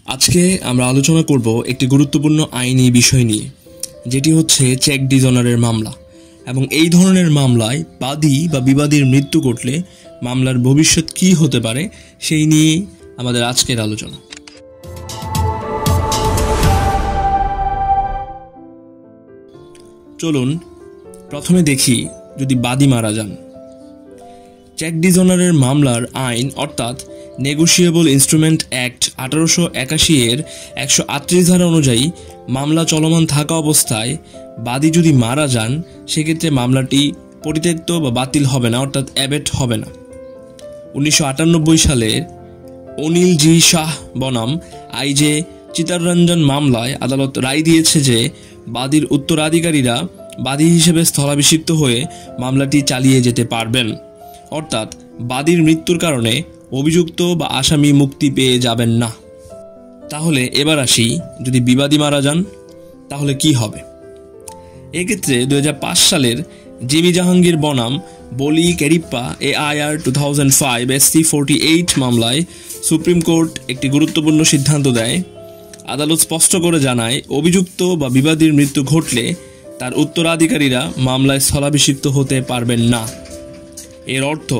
আজকে আমরা আলোচনা করব একটি গুরুত্বপূর্ণ আইনি বিষয় নিয়ে, যেটি হচ্ছে চেক ডিজঅনারের মামলা। এবং এই ধরনের মামলায় বাদী বা বিবাদীর মৃত্যু ঘটলে মামলার ভবিষ্যৎ কী হতে পারে সেই নিয়ে আমাদের আজকের আলোচনা। চলুন প্রথমে দেখি, যদি বাদী মারা যান। চেক ডিজঅনারের মামলার আইন অর্থাৎ নেগোশিয়েবল ইনস্ট্রুমেন্ট অ্যাক্ট 1881 এর 138 ধারা অনুযায়ী মামলা চলমান থাকা অবস্থায় বাদী যদি মারা যান, সেক্ষেত্রে মামলাটি পরিত্যক্ত বা বাতিল হবে না, অর্থাৎ অ্যাবেট হবে না। 1998 সালের অনিল জি শাহ বনাম আইজে চিত্তরঞ্জন মামলায় আদালত রায় দিয়েছে যে বাদীর উত্তরাধিকারীরা বাদী হিসেবে স্থলাভিষিক্ত হয়ে মামলাটি চালিয়ে যেতে পারবেন, অর্থাৎ বাদীর মৃত্যুর কারণে অভিযুক্ত বা আসামি মুক্তি পেয়ে যাবেন না। তাহলে এবার আসি, যদি বিবাদী মারা যান তাহলে কি হবে। এক্ষেত্রে 2005 সালের জিমি জাহাঙ্গীর বনাম বলি কেরিপ্পা AIR 2005 SC 48 মামলায় সুপ্রিম কোর্ট একটি গুরুত্বপূর্ণ সিদ্ধান্ত দেয়। আদালত স্পষ্ট করে জানায়, অভিযুক্ত বা বিবাদীর মৃত্যু ঘটলে তার উত্তরাধিকারীরা মামলায় স্থলাভিষিক্ত হতে পারবেন না। এর অর্থ,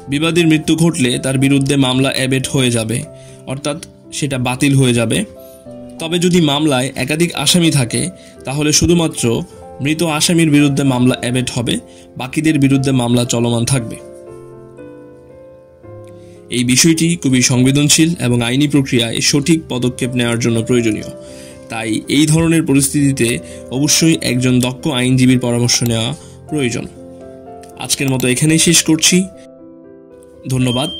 বিবাদীর মৃত্যু ঘটলে তার বিরুদ্ধে মামলা অ্যাবেট হয়ে যাবে, অর্থাৎ সেটা বাতিল হয়ে যাবে। তবে যদি মামলায় একাধিক আসামি থাকে তাহলে শুধুমাত্র মৃত আসামির বিরুদ্ধে মামলা অ্যাবেট হবে, বাকিদের বিরুদ্ধে মামলা চলমান থাকবে। এই বিষয়টি খুবই সংবেদনশীল এবং আইনি প্রক্রিয়ায় সঠিক পদক্ষেপ নেওয়ার জন্য প্রয়োজনীয়। তাই এই ধরনের পরিস্থিতিতে অবশ্যই একজন দক্ষ আইনজীবীর পরামর্শ নেওয়া প্রয়োজন। আজকের মতো এখানেই শেষ করছি। ধন্যবাদ।